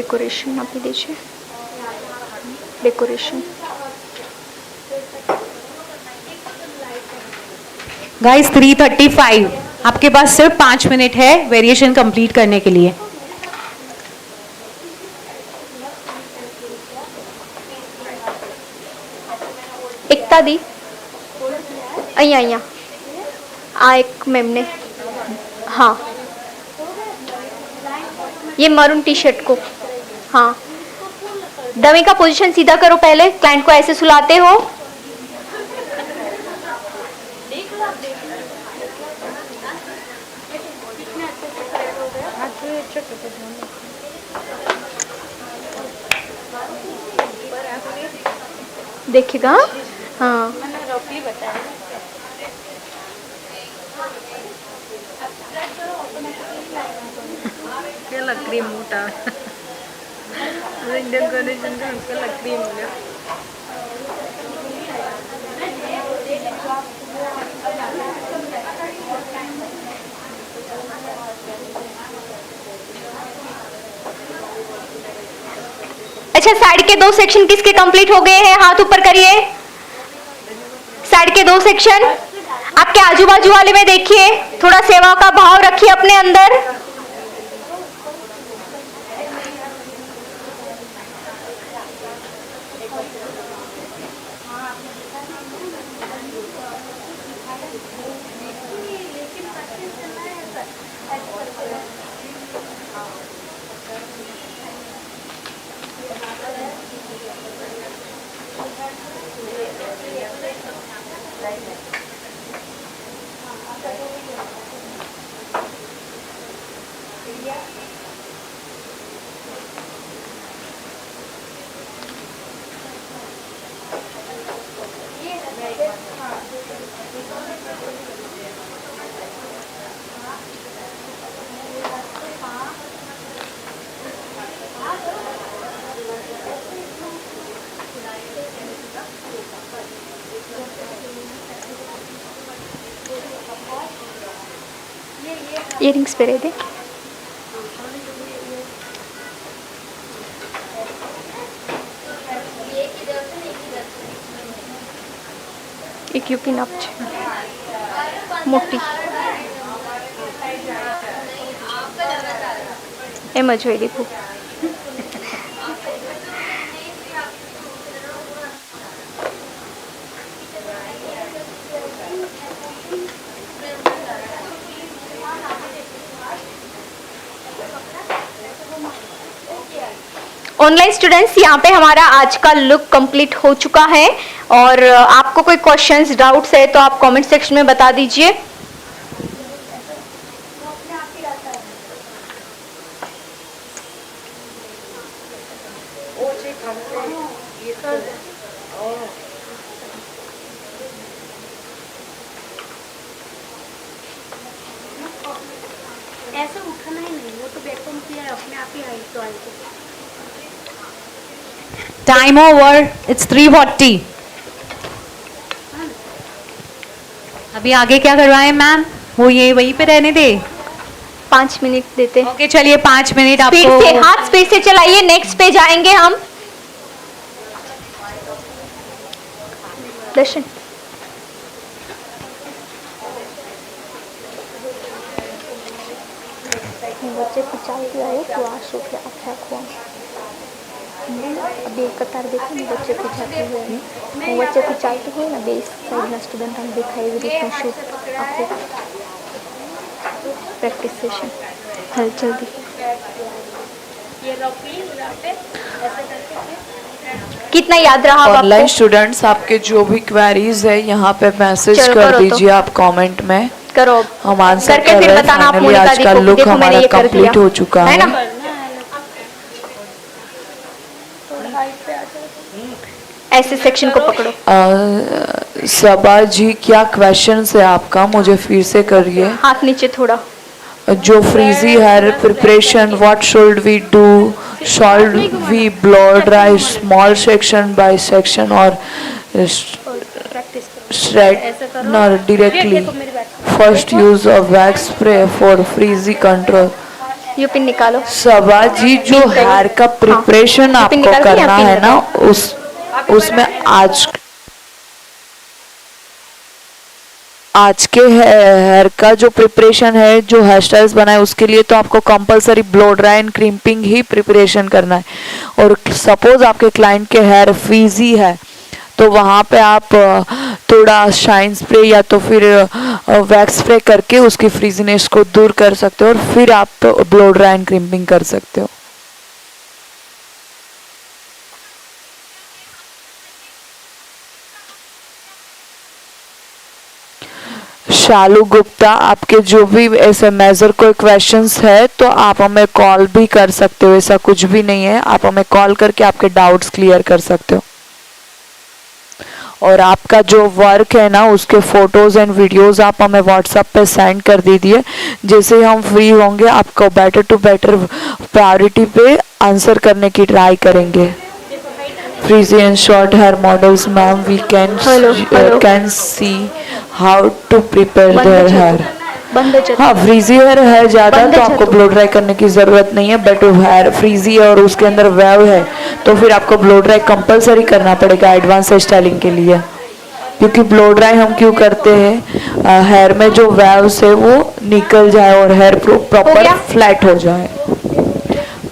डेकोरेशन आप ही दीजिए, डेकोरेशन।
गाइस 3:35, आपके पास सिर्फ 5 मिनट है वेरिएशन कंप्लीट करने के लिए।
एकता दी અહીંયા आ एक मैम ने, हाँ ये मरून टी शर्ट को, हाँ डमी का पोजीशन सीधा करो, पहले क्लाइंट को ऐसे सुलाते हो। देखिएगा, हाँ
लकड़ी मोटा इंडियन कंडीशन का उसका लकड़ी मोटा।
अच्छा साइड के 2 सेक्शन किसके कंप्लीट हो गए हैं, हाथ ऊपर करिए। साइड के 2 सेक्शन आपके आजू बाजू वाले में देखिए, थोड़ा सेवा का भाव रखिए अपने अंदर। इयरिंग्स पे रह दे। एक यूपी नाप मोटी एम જ હોય લીધું। ऑनलाइन स्टूडेंट्स, यहाँ पे हमारा आज का लुक कंप्लीट हो चुका है और आपको कोई क्वेश्चंस डाउट्स है तो आप कमेंट सेक्शन में बता दीजिए।
ऐसे उठना ही नहीं, वो तो बेकम किया अपने आप ही आई तो आई।
Time over, it's 3:40। अभी आगे क्या करवाएं मैम, वो ये वहीं पे रहने दे।
5 मिनट देते हैं।
ओके चलिए 5 मिनट
स्पीड
आपको।
से, हाथ स्पीड से चलाइए। नेक्स्ट पे जाएंगे हम। दर्शन बच्चे पिचाई आए तो आशो के आख्या खुआ अभी एक कतार देखो ने बच्चे पिचाते हुए बच्चे पिचाते हुए ना बेस साइड ना स्टूडेंट हम दिखाई एवी रीतનું શૂટ આખું પ્રેક્ટિસ સેશન હલચલ दी।
ये रफली यहाँ पे ऐसे करके
कितना याद रहा अब
ऑनलाइन
आपको?
स्टूडेंट्स आपके जो भी क्वेरीज है यहाँ पे मैसेज
चलो
कर
करो तो।
दीजिए आप कमेंट में,
करो
हम आंसर
करके
कर
फिर
रहे हैं।
बताना आप
फाइनली
मोनिका
आज
दी
का
को,
लुक
देखो मैंने
हमारा
ये कर
कंप्लीट
दिया।
हो चुका
है
है।
ना? ऐसे सेक्शन को पकड़ो।
सबा जी क्या क्वेश्चन है आपका, मुझे फिर से करिए।
हाथ नीचे थोड़ा।
जो frizzy hair preparation, what should we do, should we blow dry small section by section और straightener directly, first use of wax spray for frizzy control,
ये पिन निकालो।
सबा जी, जो
पिन करिए।
हेयर का प्रिपरेशन
हाँ, पिन
आपको
निकाल के
करना
यहाँ पिन
है ना,
लगाओ।
उसमें आज के हेयर का जो प्रिपरेशन है, जो हेयर स्टाइल्स बनाए, उसके लिए तो आपको compulsory blow dry and crimping he preparation करना है। और सपोज आपके क्लाइंट के हेयर फ्रीजी है तो वहाँ पे आप थोड़ा शाइन स्प्रे या तो फिर वैक्स स्प्रे करके उसकी फ्रीजीनेस को दूर कर सकते हो और फिर आप ब्लो ड्राई एंड क्रिम्पिंग कर सकते हो। शालू गुप्ता, आपके जो भी ऐसे मेजर कोई क्वेश्चंस है तो आप हमें कॉल भी कर सकते हो, ऐसा कुछ भी नहीं है, आप हमें कॉल करके आपके डाउट्स क्लियर कर सकते हो। और आपका जो वर्क है ना, उसके फोटोज एंड वीडियोस आप हमें व्हाट्सएप पे सेंड कर दीजिए। जैसे ही हम फ्री होंगे आपको बेटर टू बेटर प्रायोरिटी पे आंसर करने की ट्राई करेंगे। Frizzy and short hair models, ma'am, we can
Hello.
can see how to prepare their hair.
बंद है
हाँ, फ्रीजी हेयर है ज़्यादा
बंद
तो
है
आपको
छतु।
ब्लो ड्राई करने की ज़रूरत नहीं है, बट हेयर फ्रीजी और उसके अंदर वेव है तो फिर आपको ब्लो ड्राई कंपलसरी करना पड़ेगा एडवांस स्टाइलिंग के लिए। क्योंकि ब्लो ड्राई हम क्यों करते हैं, हेयर में जो वेव्स है वो निकल जाए और हेयर प्रॉपर
गया?
फ्लैट हो जाए।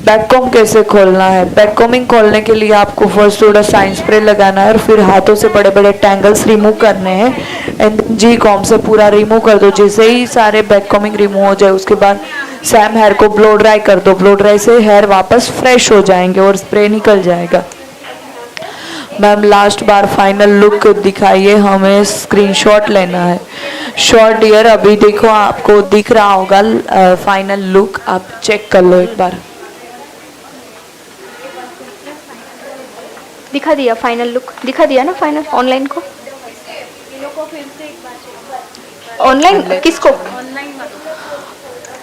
बैककॉम कैसे खोलना है? बैककॉमिंग खोलने के लिए आपको फर्स्ट थोड़ा साइन स्प्रे लगाना है और फिर हाथों से बड़े बड़े टैंगल्स रिमूव करने हैं एंड जी कॉम से पूरा रिमूव कर दो। जैसे ही सारे बैककॉमिंग रिमूव हो जाए उसके बाद सैम हेयर को ब्लो ड्राई कर दो। ब्लो ड्राई से हेयर वापस फ्रेश हो जाएंगे और स्प्रे निकल जाएगा। मैम लास्ट बार फाइनल लुक दिखाइए, हमें स्क्रीनशॉट लेना है। शॉर्ट डियर, अभी देखो आपको दिख रहा होगा फाइनल लुक, आप चेक कर लो एक बार।
दिखा दिया फाइनल लुक, दिखा दिया ना फाइनल ऑनलाइन को। ऑनलाइन किसको?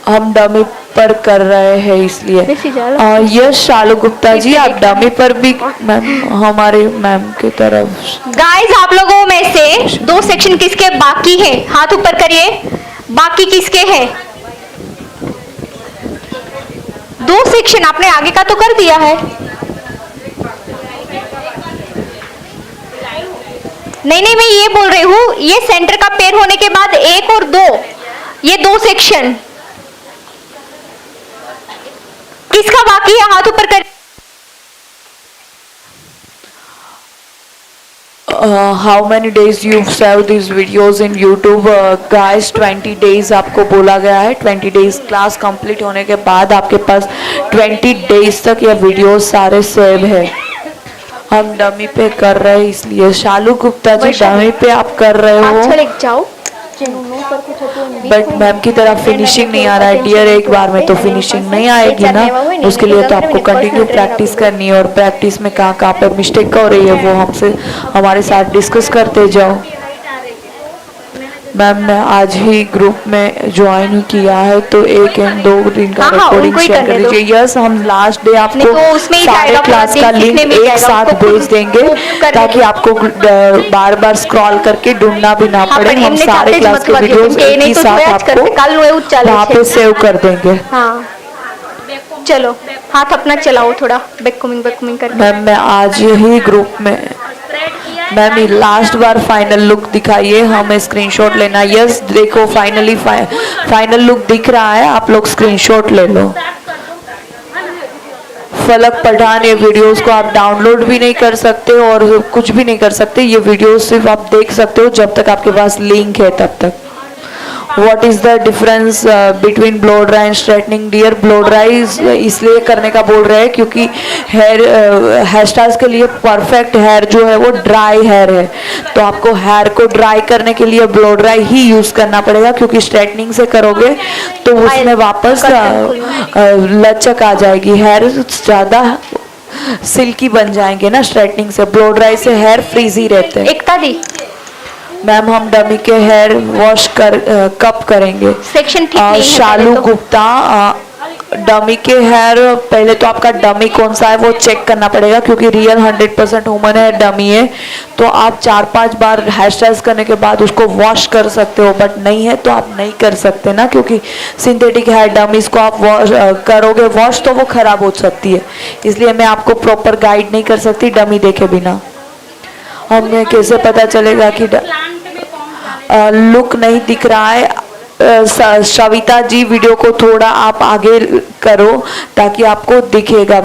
हम डमी पर कर रहे हैं इसलिए।
मैसेज आ रहा
यस शालू गुप्ता जी, आप डमी पर भी मैम हमारे मैम की तरफ।
गाइस, आप लोगों में से 2 सेक्शन किसके बाकी हैं? हाथ ऊपर करिए। बाकी किसके हैं? 2 सेक्शन आपने आगे का तो कर दिया है। नहीं, मैं ये बोल रही हूँ, ये सेंटर का पेयर होने के बाद 1 और 2, ये 2 सेक्शन किसका बाकी है? हाथ ऊपर कर।
How many days you save this videos in YouTube? Guys 20 days आपको बोला गया है। 20 डेज क्लास कंप्लीट होने के बाद आपके पास 20 डेज तक ये वीडियोज सारे सेव है। हम डमी पे कर रहे हैं इसलिए। शालू गुप्ता जी, डमी पे आप कर रहे हो
जाओ
बट मैम की तरफ फिनिशिंग नहीं आ रहा है डियर। एक बार में तो फिनिशिंग नहीं आएगी ना, उसके लिए तो आपको कंटिन्यू प्रैक्टिस करनी है और प्रैक्टिस में कहाँ कहाँ पे मिस्टेक हो रही है वो हमसे हमारे साथ डिस्कस करते जाओ। मैम मैं आज ही ग्रुप में ज्वाइन किया है तो 1 या 2 दिन का रिकॉर्डिंग शेयर कर दीजिए। यस, हम लास्ट डे आपको सारे क्लास का लिंक एक साथ भेज देंगे ताकि आपको बार बार स्क्रॉल करके ढूंढना भी ना पड़े। हम सारे क्लास के वीडियोस एक ही साथ आपको वहाँ पे सेव कर देंगे।
हाँ, चलो हाथ अपना चलाओ थोड़ा, बैककमिंग करके।
मैम मैं आज ही ग्रुप में मैम लास्ट बार फाइनल लुक दिखाइए, हमें स्क्रीनशॉट लेना। यस देखो फाइनली फाइनल लुक दिख रहा है, आप लोग स्क्रीनशॉट ले लो। फलक पठान, ये वीडियोस को आप डाउनलोड भी नहीं कर सकते और कुछ भी नहीं कर सकते। ये वीडियोस सिर्फ आप देख सकते हो जब तक आपके पास लिंक है तब तक। What is the difference between blow dry and straightening? Dear, blow dry इसलिए करने का बोल रहे हैं क्योंकि हेयर स्टाइल्स के लिए परफेक्ट हेयर जो है वो ड्राई हेयर है, तो आपको हेयर को ड्राई करने के लिए ब्लो ड्राई ही यूज करना पड़ेगा क्योंकि स्ट्रेटनिंग से करोगे तो उसमें वापस लचक आ जाएगी, हेयर ज़्यादा सिल्की बन जाएंगे ना स्ट्रेटनिंग से। ब्लो ड्राई से हेयर फ्रीजी रहते हैं।
एकता दी
मैम हम डमी के हेयर वॉश कब करेंगे?
सेक्शन ठीक नहीं है
शालू
पहले तो।
गुप्ता, डमी के हेयर, पहले तो आपका डमी कौन सा है वो चेक करना पड़ेगा, क्योंकि रियल 100% ह्यूमन है, डमी है तो आप 4-5 बार हेयर स्टाइल्स करने के बाद उसको वॉश कर सकते हो, बट नहीं है तो आप नहीं कर सकते ना, क्योंकि सिंथेटिक हेयर डमीज को आप वॉश करोगे वॉश तो वो खराब हो सकती है, इसलिए मैं आपको प्रॉपर गाइड नहीं कर सकती डमी देखे बिना। हमें कैसे पता चलेगा कि लुक नहीं दिख रहा है? सविता जी वीडियो को थोड़ा आप आगे करो ताकि आपको दिखेगा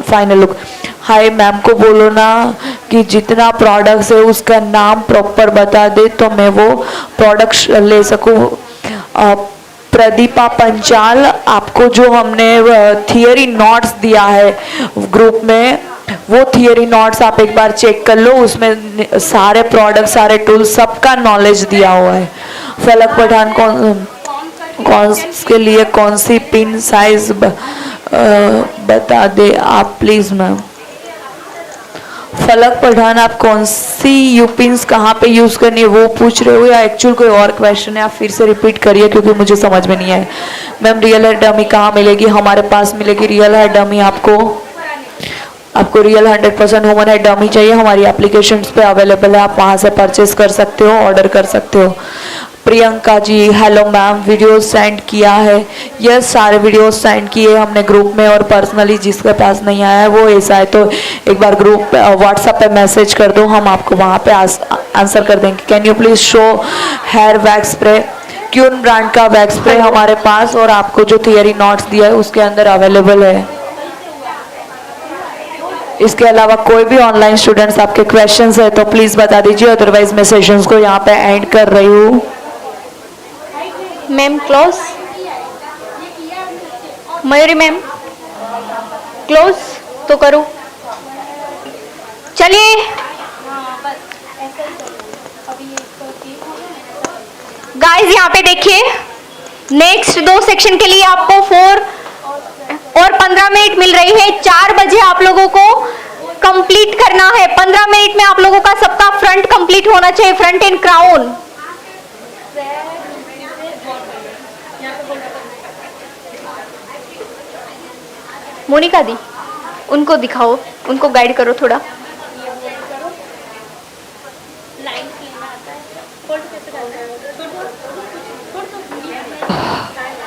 फाइनल लुक। हाय मैम को बोलो ना कि जितना प्रोडक्ट्स है उसका नाम प्रॉपर बता दे तो मैं वो प्रोडक्ट्स ले सकूं। प्रदीपा पंचाल, आपको जो हमने थियरी नोट्स दिया है ग्रुप में, वो थियरी नोट्स आप एक बार चेक कर लो, उसमें सारे प्रोडक्ट सारे टूल्स सबका नॉलेज दिया हुआ है। फलक पठान कौन के लिए कौन सी पिन साइज बता दे आप प्लीज मैम। फलक पठान, आप कौन सी यू पिन्स कहाँ पे यूज करनी है वो पूछ रहे हो या एक्चुअल कोई और क्वेश्चन है? आप फिर से रिपीट करिए क्योंकि मुझे समझ में नहीं आया। मैम रियल हेयर डमी कहाँ मिलेगी? हमारे पास मिलेगी रियल हेयर डमी। आपको रियल 100% ह्यूमन हेयर डमी चाहिए, हमारी एप्लीकेशंस पे अवेलेबल है, आप वहाँ से परचेस कर सकते हो, ऑर्डर कर सकते हो। Priyanka ji hello ma'am, videos send किया है? यस, सारे वीडियोस सेंड किए हमने ग्रुप में, और पर्सनली जिसके पास नहीं आया है वो ऐसा है तो एक बार ग्रुप व्हाट्सएप पे मैसेज कर दो, हम आपको वहाँ पे आंसर कर देंगे। Can you please show hair wax spray? क्यून ब्रांड का वैक्स स्प्रे हमारे पास और आपको जो थियरी नोट्स दिया है उसके अंदर अवेलेबल है। इसके अलावा कोई भी ऑनलाइन स्टूडेंट्स आपके क्वेश्चंस है तो प्लीज बता दीजिए, अदरवाइज मैं सेशंस को यहाँ पे एंड कर रही हूँ।
Ma'am close, Mayuri ma'am close तो करो। चलिए गाइस यहाँ पे देखिए, नेक्स्ट 2 सेक्शन के लिए आपको 4 और 15 मिनट मिल रही है। 4 बजे आप लोगों को कंप्लीट करना है। 15 मिनट में आप लोगों का सबका फ्रंट कंप्लीट होना चाहिए, फ्रंट एंड क्राउन। मोनिका दी, उनको दिखाओ, उनको गाइड करो थोड़ा।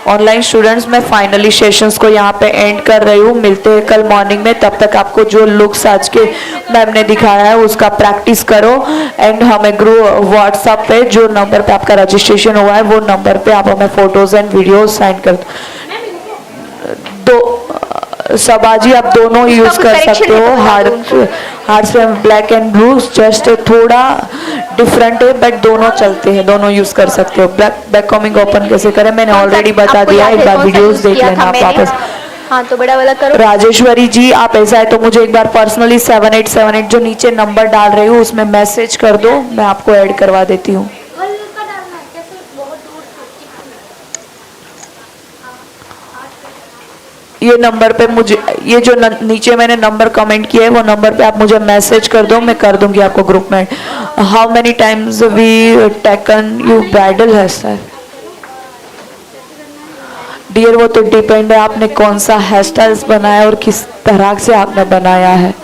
ऑनलाइन स्टूडेंट्स, मैं फाइनली सेशंस को यहाँ पे एंड कर रही हूँ। मिलते हैं कल मॉर्निंग में, तब तक आपको जो लुक्स आज के मैम ने दिखाया है उसका प्रैक्टिस करो, एंड हमें ग्रुप व्हाट्सएप पे जो नंबर पे आपका रजिस्ट्रेशन हुआ है वो नंबर पे आप हमें फोटोज एंड वीडियोज सेंड कर दो। सबाजी आप दोनों यूज कर सकते हो, हार्ड से ब्लैक एंड ब्लू जस्ट थोड़ा डिफरेंट है बट दोनों चलते हैं, दोनों यूज कर सकते हो। बैक कॉमिंग ओपन कैसे करें मैंने ऑलरेडी बता दिया, एक बार वीडियोस देख लेना आप वापस।
हाँ तो बड़ा वाला करो।
राजेश्वरी जी, आप ऐसा है तो मुझे एक बार पर्सनली 7878 जो नीचे नंबर डाल रही हूँ उसमें मैसेज कर दो, मैं आपको ऐड करवा देती हूँ। ये नंबर पे मुझे, ये जो नीचे मैंने नंबर कमेंट किया है वो नंबर पे आप मुझे मैसेज कर दो, मैं कर दूंगी आपको ग्रुप में। How many times we taken you bridal hair style? Dear वो तो डिपेंड है आपने कौन सा हेयर स्टाइल्स बनाया और किस तरह से आपने बनाया है।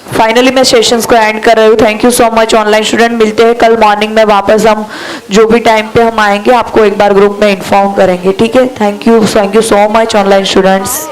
फाइनली मैं सेशंस को एंड कर रही हूँ। Thank you so much online student, मिलते हैं कल मॉर्निंग में वापस, हम जो भी टाइम पे हम आएंगे आपको एक बार ग्रुप में इन्फॉर्म करेंगे, ठीक है? Thank you so much online students.